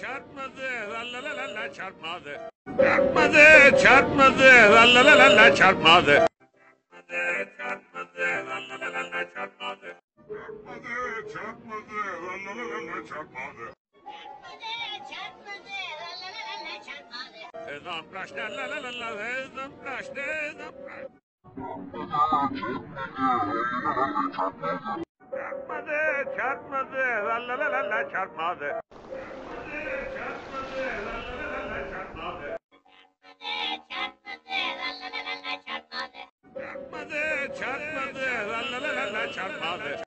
çarpmadı, la la la la çarpmadı. Çarpmadı, çarpmadı, la la la la çarpmadı. Çarpmadı, la la la la çarpmadı. Çarpmadı, çarpmadı, la la la la çarpmadı. Ezan kaçtı, la la la la, ezan kaçtı, ezan kaçtı. Çarpmadı, çarpmadı, la la la la çarpmadı. Çarpmadı, la la la la çarpmadı. Çarpmadı, çarpmadı, la la la la çarpmadı.